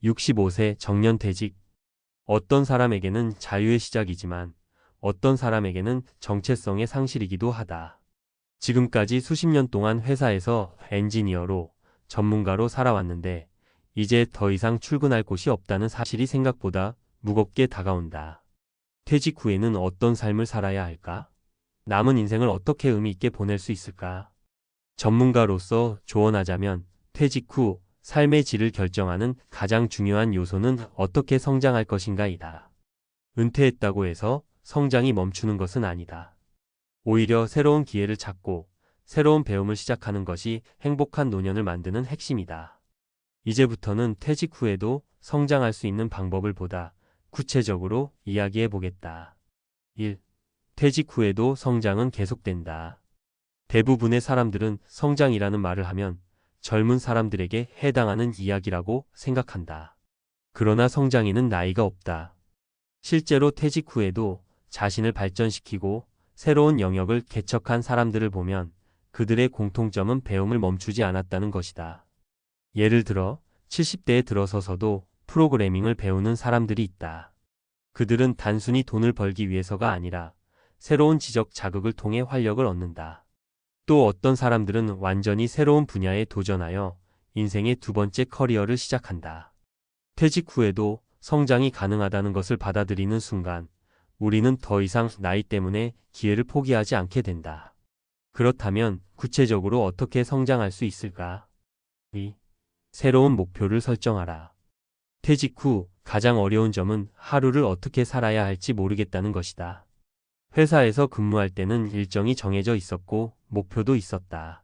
65세 정년퇴직. 어떤 사람에게는 자유의 시작이지만 어떤 사람에게는 정체성의 상실이기도 하다. 지금까지 수십 년 동안 회사에서 엔지니어로 전문가로 살아왔는데 이제 더 이상 출근할 곳이 없다는 사실이 생각보다 무겁게 다가온다. 퇴직 후에는 어떤 삶을 살아야 할까? 남은 인생을 어떻게 의미 있게 보낼 수 있을까? 전문가로서 조언하자면 퇴직 후 삶의 질을 결정하는 가장 중요한 요소는 어떻게 성장할 것인가이다. 은퇴했다고 해서 성장이 멈추는 것은 아니다. 오히려 새로운 기회를 찾고 새로운 배움을 시작하는 것이 행복한 노년을 만드는 핵심이다. 이제부터는 퇴직 후에도 성장할 수 있는 방법을 보다 구체적으로 이야기해 보겠다. 1. 퇴직 후에도 성장은 계속된다. 대부분의 사람들은 성장이라는 말을 하면 젊은 사람들에게 해당하는 이야기라고 생각한다. 그러나 성장에는 나이가 없다. 실제로 퇴직 후에도 자신을 발전시키고 새로운 영역을 개척한 사람들을 보면 그들의 공통점은 배움을 멈추지 않았다는 것이다. 예를 들어 70대에 들어서서도 프로그래밍을 배우는 사람들이 있다. 그들은 단순히 돈을 벌기 위해서가 아니라 새로운 지적 자극을 통해 활력을 얻는다. 또 어떤 사람들은 완전히 새로운 분야에 도전하여 인생의 두 번째 커리어를 시작한다. 퇴직 후에도 성장이 가능하다는 것을 받아들이는 순간 우리는 더 이상 나이 때문에 기회를 포기하지 않게 된다. 그렇다면 구체적으로 어떻게 성장할 수 있을까? 2. 새로운 목표를 설정하라. 퇴직 후 가장 어려운 점은 하루를 어떻게 살아야 할지 모르겠다는 것이다. 회사에서 근무할 때는 일정이 정해져 있었고 목표도 있었다.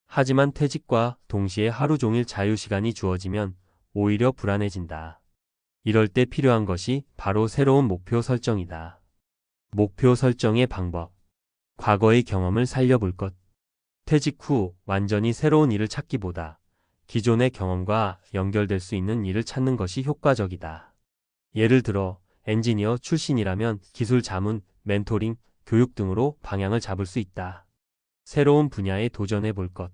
하지만 퇴직과 동시에 하루 종일 자유시간이 주어지면 오히려 불안해진다. 이럴 때 필요한 것이 바로 새로운 목표 설정이다. 목표 설정의 방법. 과거의 경험을 살려볼 것. 퇴직 후 완전히 새로운 일을 찾기보다 기존의 경험과 연결될 수 있는 일을 찾는 것이 효과적이다. 예를 들어 엔지니어 출신이라면 기술 자문, 멘토링, 교육 등으로 방향을 잡을 수 있다. 새로운 분야에 도전해 볼 것.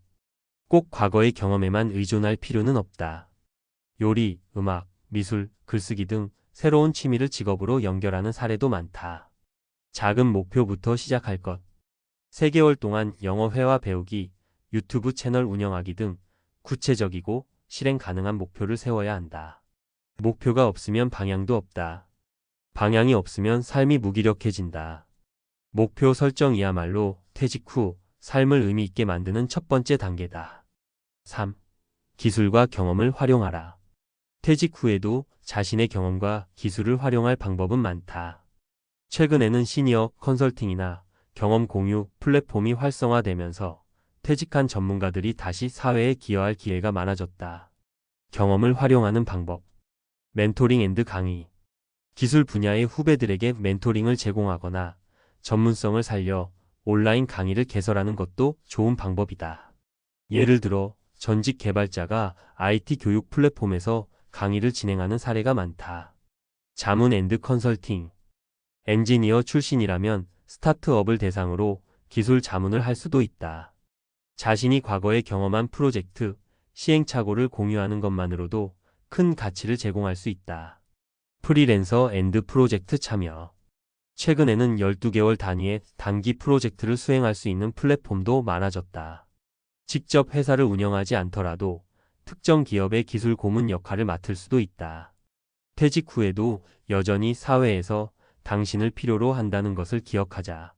꼭 과거의 경험에만 의존할 필요는 없다. 요리, 음악, 미술, 글쓰기 등 새로운 취미를 직업으로 연결하는 사례도 많다. 작은 목표부터 시작할 것. 3개월 동안 영어 회화 배우기, 유튜브 채널 운영하기 등 구체적이고 실행 가능한 목표를 세워야 한다. 목표가 없으면 방향도 없다. 방향이 없으면 삶이 무기력해진다. 목표 설정이야말로 퇴직 후 삶을 의미 있게 만드는 첫 번째 단계다. 3. 기술과 경험을 활용하라. 퇴직 후에도 자신의 경험과 기술을 활용할 방법은 많다. 최근에는 시니어 컨설팅이나 경험 공유 플랫폼이 활성화되면서 퇴직한 전문가들이 다시 사회에 기여할 기회가 많아졌다. 경험을 활용하는 방법. 멘토링 앤드 강의. 기술 분야의 후배들에게 멘토링을 제공하거나 전문성을 살려 온라인 강의를 개설하는 것도 좋은 방법이다. 예를 들어 전직 개발자가 IT 교육 플랫폼에서 강의를 진행하는 사례가 많다. 자문 앤드 컨설팅. 엔지니어 출신이라면 스타트업을 대상으로 기술 자문을 할 수도 있다. 자신이 과거에 경험한 프로젝트, 시행착오를 공유하는 것만으로도 큰 가치를 제공할 수 있다. 프리랜서 앤드 프로젝트 참여. 최근에는 12개월 단위의 단기 프로젝트를 수행할 수 있는 플랫폼도 많아졌다. 직접 회사를 운영하지 않더라도 특정 기업의 기술 고문 역할을 맡을 수도 있다. 퇴직 후에도 여전히 사회에서 당신을 필요로 한다는 것을 기억하자.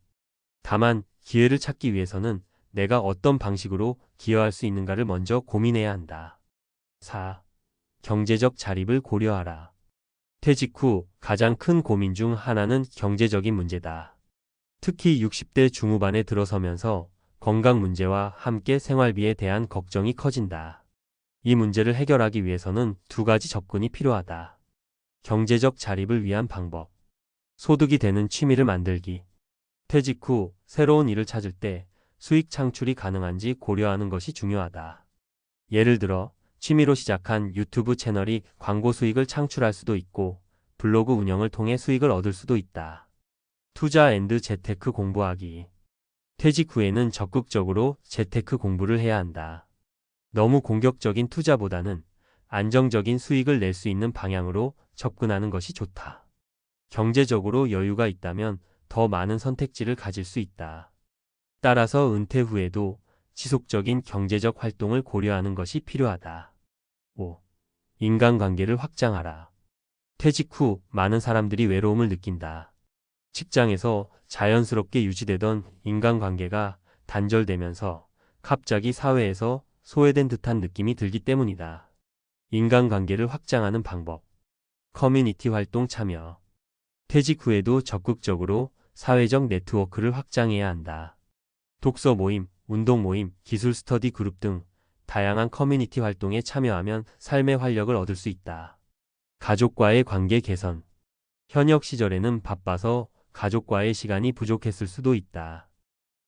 다만 기회를 찾기 위해서는 내가 어떤 방식으로 기여할 수 있는가를 먼저 고민해야 한다. 4. 경제적 자립을 고려하라. 퇴직 후 가장 큰 고민 중 하나는 경제적인 문제다. 특히 60대 중후반에 들어서면서 건강 문제와 함께 생활비에 대한 걱정이 커진다. 이 문제를 해결하기 위해서는 두 가지 접근이 필요하다. 경제적 자립을 위한 방법. 소득이 되는 취미를 만들기. 퇴직 후 새로운 일을 찾을 때 수익 창출이 가능한지 고려하는 것이 중요하다. 예를 들어 취미로 시작한 유튜브 채널이 광고 수익을 창출할 수도 있고 블로그 운영을 통해 수익을 얻을 수도 있다. 투자 앤드 재테크 공부하기. 퇴직 후에는 적극적으로 재테크 공부를 해야 한다. 너무 공격적인 투자보다는 안정적인 수익을 낼 수 있는 방향으로 접근하는 것이 좋다. 경제적으로 여유가 있다면 더 많은 선택지를 가질 수 있다. 따라서 은퇴 후에도 지속적인 경제적 활동을 고려하는 것이 필요하다. 5. 인간관계를 확장하라. 퇴직 후 많은 사람들이 외로움을 느낀다. 직장에서 자연스럽게 유지되던 인간관계가 단절되면서 갑자기 사회에서 소외된 듯한 느낌이 들기 때문이다. 인간관계를 확장하는 방법. 커뮤니티 활동 참여. 퇴직 후에도 적극적으로 사회적 네트워크를 확장해야 한다. 독서 모임, 운동 모임, 기술 스터디 그룹 등 다양한 커뮤니티 활동에 참여하면 삶의 활력을 얻을 수 있다. 가족과의 관계 개선. 현역 시절에는 바빠서 가족과의 시간이 부족했을 수도 있다.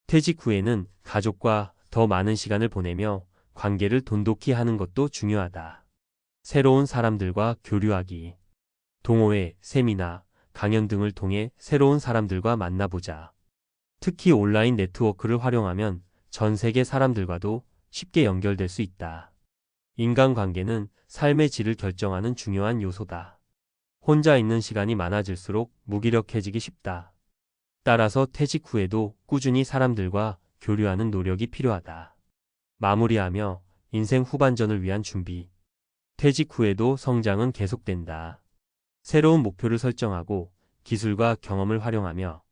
퇴직 후에는 가족과 더 많은 시간을 보내며 관계를 돈독히 하는 것도 중요하다. 새로운 사람들과 교류하기. 동호회, 세미나, 강연 등을 통해 새로운 사람들과 만나보자. 특히 온라인 네트워크를 활용하면 전 세계 사람들과도 쉽게 연결될 수 있다. 인간관계는 삶의 질을 결정하는 중요한 요소다. 혼자 있는 시간이 많아질수록 무기력해지기 쉽다. 따라서 퇴직 후에도 꾸준히 사람들과 교류하는 노력이 필요하다. 마무리하며 인생 후반전을 위한 준비. 퇴직 후에도 성장은 계속된다. 새로운 목표를 설정하고 기술과 경험을 활용하며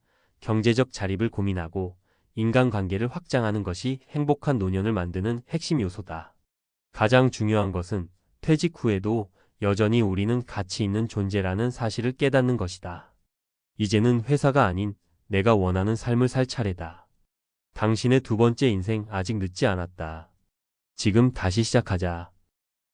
경제적 자립을 고민하고 인간관계를 확장하는 것이 행복한 노년을 만드는 핵심 요소다. 가장 중요한 것은 퇴직 후에도 여전히 우리는 가치 있는 존재라는 사실을 깨닫는 것이다. 이제는 회사가 아닌 내가 원하는 삶을 살 차례다. 당신의 두 번째 인생 아직 늦지 않았다. 지금 다시 시작하자.